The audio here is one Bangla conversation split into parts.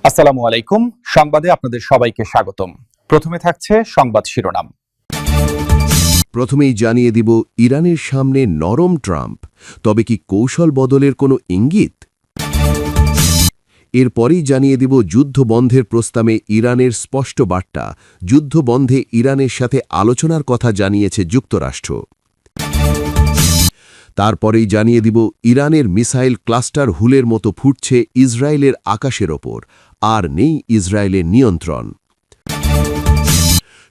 আসসালামু আলাইকুম। সংবাদে আপনাদের সবাইকে স্বাগতম। প্রথমে থাকছে সংবাদ শিরোনাম। প্রথমেই জানিয়ে দিব ইরানের সামনে নরম ট্রাম্প, তবে কি কৌশল বদলের কোনো ইঙ্গিত? এরপরই জানিয়ে দিব যুদ্ধ বন্ধের প্রস্তাবে ইরানের স্পষ্ট বার্তা, যুদ্ধ বন্ধে ইরানের সাথে আলোচনার কথা জানিয়েছে যুক্তরাষ্ট্র। তারপরেই জানিয়ে দিব ইরানের মিসাইল ক্লাস্টার হুলের মতো ফুটছে ইসরায়েলের আকাশের ওপর, আর নেই ইসরায়েলের নিয়ন্ত্রণ।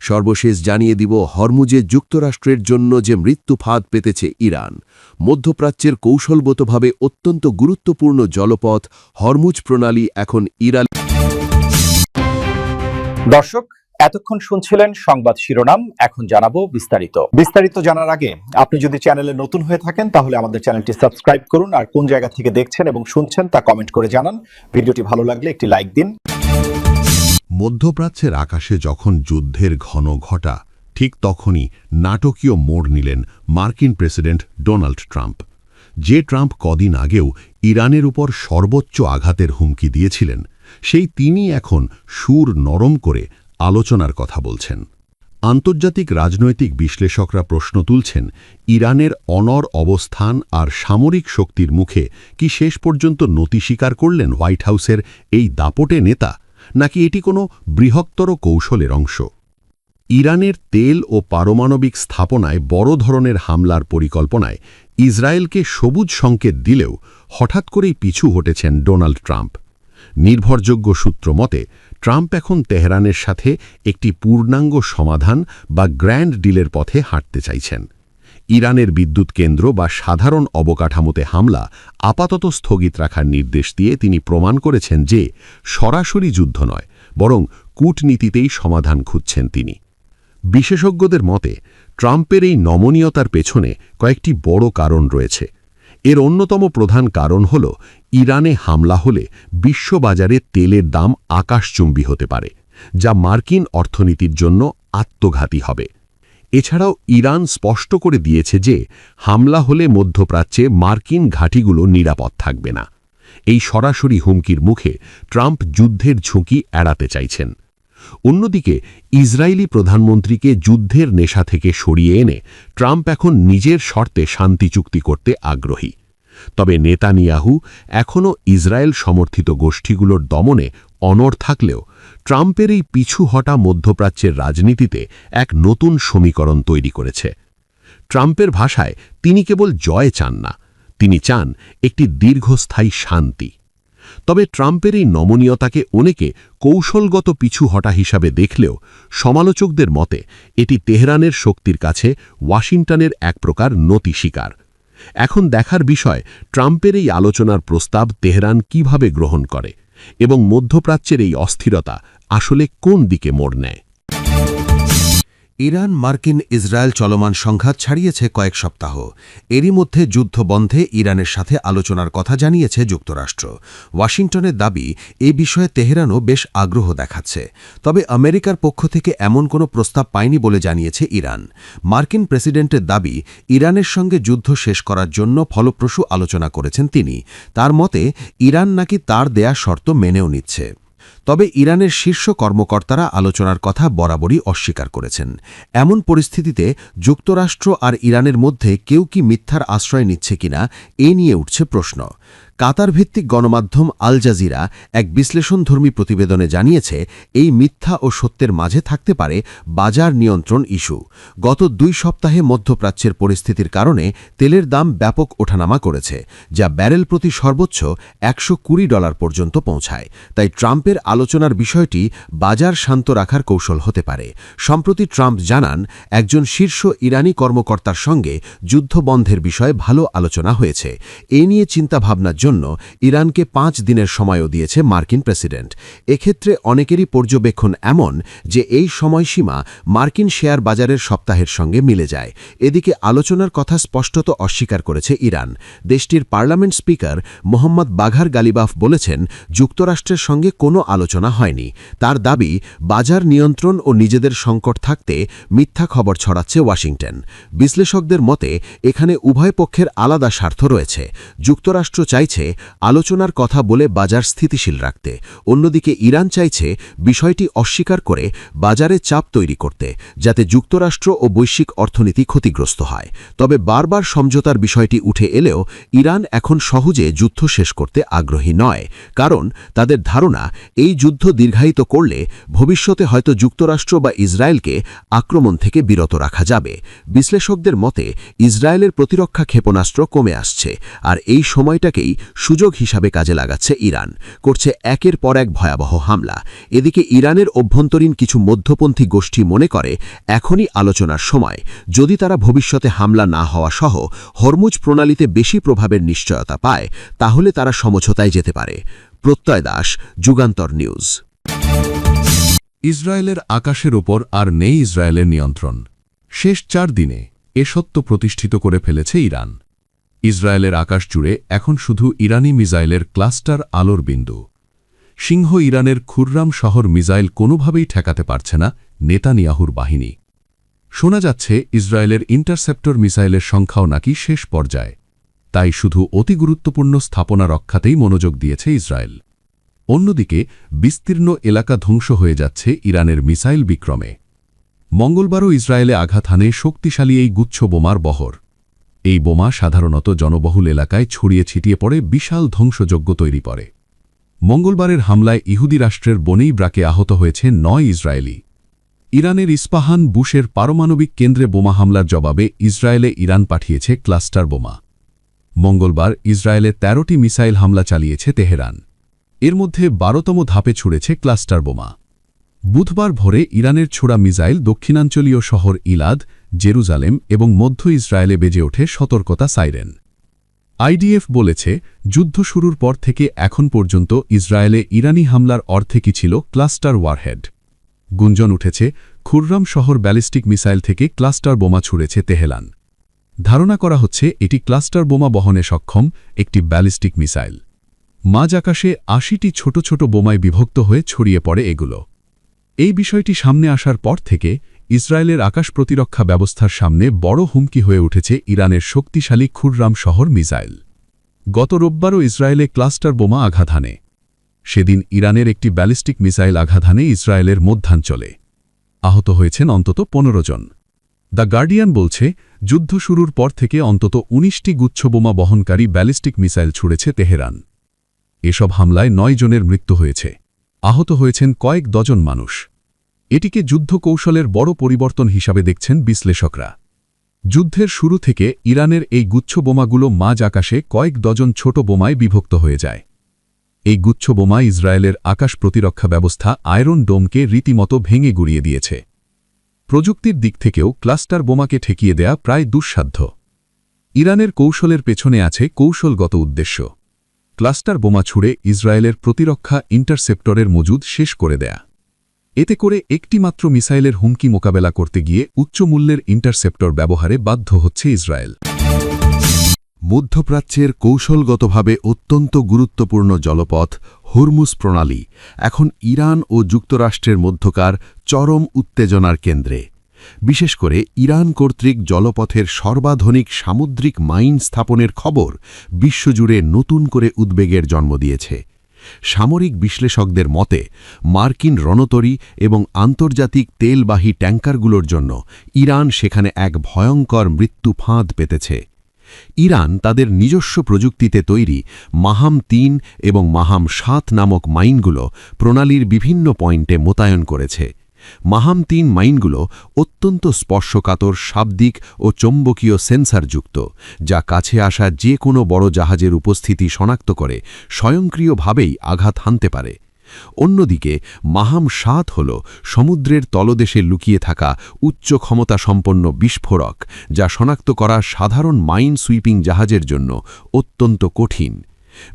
সর্বশেষ জানিয়ে দিব হরমুজে যুক্তরাষ্ট্রের জন্য যে মৃত্যু ফাঁদ পেতেছে ইরান। মধ্যপ্রাচ্যের কৌশলগতভাবে অত্যন্ত গুরুত্বপূর্ণ জলপথ হরমুজ প্রণালী এখন ইরান। দর্শক, এতক্ষণ শুনছিলেন সংবাদ শিরোনাম। এখন জানাবো বিস্তারিত জানার আগে আপনি যদি চ্যানেলে নতুন হয়ে থাকেন তাহলে আমাদের চ্যানেলটি সাবস্ক্রাইব করুন, আর কোন জায়গা থেকে দেখছেন এবং শুনছেন তা কমেন্ট করে জানান। ভিডিওটি ভালো লাগলে একটি লাইক দিন। মধ্যপ্রাচ্যের আকাশে যখন যুদ্ধের ঘন ঘটা, ঠিক তখনই নাটকীয় মোড় নিলেন মার্কিন প্রেসিডেন্ট ডোনাল্ড ট্রাম্প। যে ট্রাম্প কদিন আগেও ইরানের উপর সর্বোচ্চ আঘাতের হুমকি দিয়েছিলেন, সেই তিনি এখন সুর নরম করে আলোচনার কথা বলছেন। আন্তর্জাতিক রাজনৈতিক বিশ্লেষকরা প্রশ্ন তুলছেন, ইরানের অনড় অবস্থান আর সামরিক শক্তির মুখে কি শেষ পর্যন্ত নতি স্বীকার করলেন হোয়াইট হাউসের এই দাপটে নেতা, নাকি এটি কোনো বৃহত্তর কৌশলের অংশ? ইরানের তেল ও পারমাণবিক স্থাপনায় বড় ধরনের হামলার পরিকল্পনায় ইসরায়েলকে সবুজ সংকেত দিলেও হঠাৎ করেই পিছু হটেছেন ডোনাল্ড ট্রাম্প। নির্ভরযোগ্য সূত্র মতে ট্রাম্প এখন তেহরানের সাথে একটি পূর্ণাঙ্গ সমাধান বা গ্র্যান্ড ডিলের পথে হাঁটতে চাইছেন। ইরানের বিদ্যুৎ কেন্দ্র বা সাধারণ অবকাঠামোতে হামলা আপাতত স্থগিত রাখার নির্দেশ দিয়ে তিনি প্রমাণ করেছেন যে সরাসরি যুদ্ধ নয়, বরং কূটনীতিতেই সমাধান খুঁজছেন তিনি। বিশেষজ্ঞদের মতে ট্রাম্পের এই নমনীয়তার পেছনে কয়েকটি বড় কারণ রয়েছে। এর অন্যতম প্রধান কারণ হল, ইরানে হামলা হলে বিশ্ববাজারে তেলের দাম আকাশচুম্বী হতে পারে, যা মার্কিন অর্থনীতির জন্য আত্মঘাতী হবে। এছাড়াও ইরান স্পষ্ট করে দিয়েছে যে হামলা হলে মধ্যপ্রাচ্যে মার্কিন ঘাঁটিগুলো নিরাপদ থাকবে না। এই সরাসরি হুমকির মুখে ট্রাম্প যুদ্ধের ঝুঁকি এড়াতে চাইছেন। অন্যদিকে ইসরায়েলি প্রধানমন্ত্রীকে যুদ্ধের নেশা থেকে সরিয়ে এনে ট্রাম্প এখন নিজের শর্তে শান্তি চুক্তি করতে আগ্রহী। তবে নেতানিয়াহু এখনও ইসরায়েল সমর্থিত গোষ্ঠীগুলোর দমনে অনড় থাকলেও ট্রাম্পের এই পিছু হটা মধ্যপ্রাচ্যের রাজনীতিতে এক নতুন সমীকরণ তৈরি করেছে। ট্রাম্পের ভাষায় তিনি কেবল জয় চান না, তিনি চান একটি দীর্ঘস্থায়ী শান্তি। তবে ট্রাম্পের এই নমনীয়তাকে অনেকে কৌশলগত পিছু হটা হিসাবে দেখলেও সমালোচকদের মতে এটি তেহরানের শক্তির কাছে ওয়াশিংটনের এক প্রকার নতি স্বীকার। এখন দেখার বিষয় ট্রাম্পের এই আলোচনার প্রস্তাব তেহরান কিভাবে গ্রহণ করে এবং মধ্যপ্রাচ্যের এই অস্থিরতা আসলে কোন দিকে মোড় নেয়। ইরান মার্কিন ইসরায়েল চলমান সংঘাত ছাড়িয়েছে কয়েক সপ্তাহ। এরই মধ্যে যুদ্ধ বন্ধে ইরানের সাথে আলোচনার কথা জানিয়েছে যুক্তরাষ্ট্র। ওয়াশিংটনের দাবি, এ বিষয়ে তেহরানও বেশ আগ্রহ দেখাচ্ছে। তবে আমেরিকার পক্ষ থেকে এমন কোনো প্রস্তাব পায়নি বলে জানিয়েছে ইরান। মার্কিন প্রেসিডেন্টের দাবি, ইরানের সঙ্গে যুদ্ধ শেষ করার জন্য ফলপ্রসূ আলোচনা করেছেন তিনি। তার মতে ইরান নাকি তার দেয়া শর্ত মেনেও নিচ্ছে। তবে ইরানের শীর্ষ কর্মকর্তারা আলোচনার কথা বরাবরই অস্বীকার করেছেন। এমন পরিস্থিতিতে যুক্তরাষ্ট্র আর ইরানের মধ্যে কেউ কি মিথ্যার আশ্রয় নিচ্ছে কিনা, এ নিয়ে উঠছে প্রশ্ন। কাতার ভিত্তিক গণমাধ্যম আল জাজিরা এক বিশ্লেষণধর্মী প্রতিবেদনে জানিয়েছে, এই মিথ্যা ও সত্যের মাঝে থাকতে পারে বাজার নিয়ন্ত্রণ ইস্যু। গত 2 সপ্তাহে মধ্যপ্রাচ্যের পরিস্থিতির কারণে তেলের দাম ব্যাপক ওঠানামা করেছে, যা ব্যারেল প্রতি সর্বোচ্চ $120 পর্যন্ত পৌঁছায়। তাই ট্রাম্পের আলোচনার বিষয়টি বাজার শান্ত রাখার কৌশল হতে পারে। সম্প্রতি ট্রাম্প জানান, একজন শীর্ষ ইরানি কর্মকর্তার সঙ্গে যুদ্ধ বন্ধের বিষয়ে ভালো আলোচনা হয়েছে। এ নিয়ে চিন্তাভাবনার জন্য ইরানকে 5 দিনের সময়ও দিয়েছে মার্কিন প্রেসিডেন্ট। এক্ষেত্রে অনেকেরই পর্যবেক্ষণ এমন যে এই সময়সীমা মার্কিন শেয়ার বাজারের সপ্তাহের সঙ্গে মিলে যায়। এদিকে আলোচনার কথা স্পষ্টত অস্বীকার করেছে ইরান। দেশটির পার্লামেন্ট স্পিকার মোহাম্মদ বাঘার গালিবাফ বলেছেন, যুক্তরাষ্ট্রের সঙ্গে কোনো আলোচনা আলোচনা হয়নি। তার দাবি, বাজার নিয়ন্ত্রণ ও নিজেদের সংকট থাকতে মিথ্যা খবর ছড়াচ্ছে ওয়াশিংটন। বিশ্লেষকদের মতে এখানে উভয় পক্ষের আলাদা স্বার্থ রয়েছে। যুক্তরাষ্ট্র চাইছে আলোচনার কথা বলে বাজার স্থিতিশীল রাখতে, অন্যদিকে ইরান চাইছে বিষয়টি অস্বীকার করে বাজারে চাপ তৈরি করতে, যাতে যুক্তরাষ্ট্র ও বৈশ্বিক অর্থনীতি ক্ষতিগ্রস্ত হয়। তবে বারবার সমঝোতার বিষয়টি উঠে এলেও ইরান এখন সহজে যুদ্ধ শেষ করতে আগ্রহী নয়, কারণ তাদের ধারণা এই যুদ্ধ দীর্ঘায়িত করলে ভবিষ্যতে হয়তো যুক্তরাষ্ট্র বা ইসরায়েলকে আক্রমণ থেকে বিরত রাখা যাবে। বিশ্লেষকদের মতে ইসরায়েলের প্রতিরক্ষা ক্ষেপণাস্ত্র কমে আসছে, আর এই সময়টাকেই সুযোগ হিসাবে কাজে লাগাচ্ছে ইরান, করছে একের পর এক ভয়াবহ হামলা। এদিকে ইরানের অভ্যন্তরীণ কিছু মধ্যপন্থী গোষ্ঠী মনে করে এখনই আলোচনার সময়, যদি তারা ভবিষ্যতে হামলা না হওয়া সহ হরমুজ প্রণালীতে বেশি প্রভাবের নিশ্চয়তা পায়, তাহলে তারা সমঝোতায় যেতে পারে। প্রত্যয় দাস, যুগান্তর নিউজ। ইসরায়েলের আকাশের ওপর আর নেই ইসরায়েলের নিয়ন্ত্রণ। শেষ 4 দিনে এ সত্য প্রতিষ্ঠিত করে ফেলেছে ইরান। ইসরায়েলের আকাশ জুড়ে এখন শুধু ইরানি মিসাইলের ক্লাস্টার আলোর বিন্দু। সিংহ ইরানের খুররাম শহর মিসাইল কোনোভাবেই ঠেকাতে পারছে না নেতানিয়াহুর বাহিনী। শোনা যাচ্ছে ইসরায়েলের ইন্টারসেপ্টর মিসাইলের সংখ্যাও নাকি শেষ পর্যায়ে। তাই শুধু অতি গুরুত্বপূর্ণ স্থাপনা রক্ষাতেই মনোযোগ দিয়েছে ইসরায়েল। অন্যদিকে বিস্তীর্ণ এলাকা ধ্বংস হয়ে যাচ্ছে ইরানের মিসাইল বিক্রমে। মঙ্গলবারও ইসরায়েলে আঘাত হানে শক্তিশালী এই গুচ্ছ বোমার বহর। এই বোমা সাধারণত জনবহুল এলাকায় ছড়িয়ে ছিটিয়ে পড়ে বিশাল ধ্বংসযজ্ঞ তৈরি করে। মঙ্গলবারের হামলায় ইহুদি রাষ্ট্রের বনেই ব্রাকে আহত হয়েছে 9 ইসরায়েলি। ইরানের ইস্পাহান বুশের পারমাণবিক কেন্দ্রে বোমা হামলার জবাবে ইসরায়েলে ইরান পাঠিয়েছে ক্লাস্টার বোমা। মঙ্গলবার ইসরায়েলে 13টি মিসাইল হামলা চালিয়েছে তেহরান। এর মধ্যে 12তম ধাপে ছুড়েছে ক্লাস্টার বোমা। বুধবার ভোরে ইরানের ছোড়া মিসাইল দক্ষিণাঞ্চলীয় শহর ইলাদ, জেরুজালেম এবং মধ্য ইসরায়েলে বেজে ওঠে সতর্কতা সাইরেন। আইডিএফ বলেছে, যুদ্ধ শুরুর পর থেকে এখন পর্যন্ত ইসরায়েলে ইরানি হামলার অর্ধেকই ছিল ক্লাস্টার ওয়ারহেড। গুঞ্জন উঠেছে, খুররাম শহর ব্যালিস্টিক মিসাইল থেকে ক্লাস্টার বোমা ছুড়েছে তেহরান। ধারণা করা হচ্ছে এটি ক্লাস্টার বোমা বহনে সক্ষম একটি ব্যালিস্টিক মিসাইল। মাঝ আকাশে 80টি ছোট ছোট বোমায় বিভক্ত হয়ে ছড়িয়ে পড়ে এগুলো। এই বিষয়টি সামনে আসার পর থেকে ইসরায়েলের আকাশ প্রতিরক্ষা ব্যবস্থার সামনে বড় হুমকি হয়ে উঠেছে ইরানের শক্তিশালী খুররাম শহর মিসাইল। গত রোববারও ইসরায়েলে ক্লাস্টার বোমা আঘাত হানে। সেদিন ইরানের একটি ব্যালিস্টিক মিসাইল আঘাত হানে ইসরায়েলের মধ্যাঞ্চলে। আহত হয়েছেন অন্তত 15 জন। দ্য গার্ডিয়ান বলছে, যুদ্ধ শুরুর পর থেকে অন্তত 19টি গুচ্ছবোমা বহনকারী ব্যালিস্টিক মিসাইল ছুড়েছে তেহরান। এসব হামলায় 9 জনের মৃত্যু হয়েছে, আহত হয়েছেন কয়েক ডজন মানুষ। এটিকে যুদ্ধ কৌশলের বড় পরিবর্তন হিসাবে দেখছেন বিশ্লেষকরা। যুদ্ধের শুরু থেকে ইরানের এই গুচ্ছ বোমাগুলো মাঝ আকাশে কয়েক ডজন ছোট বোমায় বিভক্ত হয়ে যায়। এই গুচ্ছ বোমা ইসরায়েলের আকাশ প্রতিরক্ষা ব্যবস্থা আয়রন ডোমকে রীতিমতো ভেঙে গুড়িয়ে দিয়েছে। প্রযুক্তির দিক থেকেও ক্লাস্টার বোমাকে ঠেকিয়ে দেয়া প্রায় দুঃসাধ্য। ইরানের কৌশলের পেছনে আছে কৌশলগত উদ্দেশ্য। ক্লাস্টার বোমা ছুড়ে ইসরায়েলের প্রতিরক্ষা ইন্টারসেপ্টরের মজুদ শেষ করে দেয়া। এতে করে একটিমাত্র মিসাইলের হুমকি মোকাবেলা করতে গিয়ে উচ্চ মূল্যের ইন্টারসেপ্টর ব্যবহারে বাধ্য হচ্ছে ইসরায়েল। মধ্যপ্রাচ্যের কৌশলগতভাবে অত্যন্ত গুরুত্বপূর্ণ জলপথ হরমুজ প্রণালী এখন ইরান ও যুক্তরাষ্ট্রের মধ্যকার চরম উত্তেজনার কেন্দ্রে। বিশেষ করে ইরান কর্তৃক জলপথের সর্বাধুনিক সামুদ্রিক মাইন স্থাপনের খবর বিশ্বজুড়ে নতুন করে উদ্বেগের জন্ম দিয়েছে। সামরিক বিশ্লেষকদের মতে মার্কিন রণতরী এবং আন্তর্জাতিক তেলবাহী ট্যাঙ্কারগুলোর জন্য ইরান সেখানে এক ভয়ঙ্কর মৃত্যু ফাঁদ পেতেছে। ইরান তাদের নিজস্ব প্রযুক্তিতে তৈরি মাহাম 3 এবং মাহাম 7 নামক মাইনগুলো প্রণালীর বিভিন্ন পয়েন্টে মোতায়েন করেছে। মাহাম 3 মাইনগুলো অত্যন্ত স্পর্শকাতর শাব্দিক ও চৌম্বকীয় সেন্সারযুক্ত, যা কাছে আসা যে কোনো বড় জাহাজের উপস্থিতি শনাক্ত করে স্বয়ংক্রিয়ভাবেই আঘাত হানতে পারে। অন্যদিকে মাহাম 7 হল সমুদ্রের তলদেশে লুকিয়ে থাকা উচ্চ ক্ষমতাসম্পন্ন বিস্ফোরক, যা শনাক্ত করা সাধারণ মাইন সুইপিং জাহাজের জন্য অত্যন্ত কঠিন।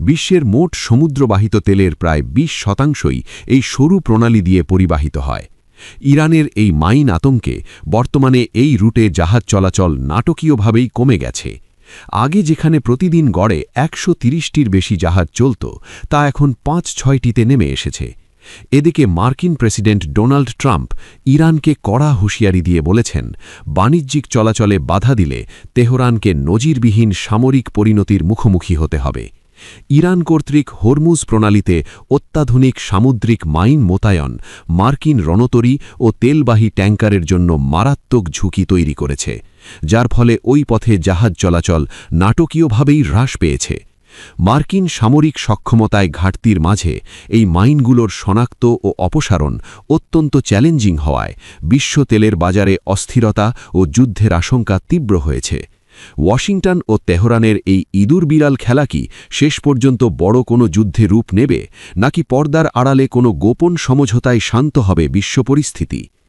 বিশ্বের মোট সমুদ্রবাহিত তেলের প্রায় 20% এই সরু প্রণালী দিয়ে পরিবাহিত হয়। ইরানের এই মাইন আতঙ্কে বর্তমানে এই রুটে জাহাজ চলাচল নাটকীয়ভাবেই কমে গেছে। আগে যেখানে প্রতিদিন গড়ে 130টির বেশি জাহাজ চলত, তা এখন 5-6টিতে নেমে এসেছে। এদিকে মার্কিন প্রেসিডেন্ট ডোনাল্ড ট্রাম্প ইরানকে কড়া হুঁশিয়ারি দিয়ে বলেছেন, বাণিজ্যিক চলাচলে বাধা দিলে তেহরানকে নজিরবিহীন সামরিক পরিণতির মুখোমুখি হতে হবে। ইরান কর্তৃক হরমুজ প্রণালীতে অত্যাধুনিক সামুদ্রিক মাইন মোতায়েন মার্কিন রণতরী ও তেলবাহী ট্যাঙ্কারের জন্য মারাত্মক ঝুঁকি তৈরি করেছে, যার ফলে ওই পথে জাহাজ চলাচল নাটকীয়ভাবেই হ্রাস পেয়েছে। মার্কিন সামরিক সক্ষমতায় ঘাটতির মাঝে এই মাইনগুলোর শনাক্ত ও অপসারণ অত্যন্ত চ্যালেঞ্জিং হওয়ায় বিশ্ব তেলের বাজারে অস্থিরতা ও যুদ্ধের আশঙ্কা তীব্র হয়েছে। ওয়াশিংটন ও তেহরানের এই ইঁদুর বিড়াল খেলা কি শেষ পর্যন্ত বড় কোনো যুদ্ধে রূপ নেবে, নাকি পর্দার আড়ালে কোনো গোপন সমঝোতায় শান্ত হবে বিশ্ব পরিস্থিতি?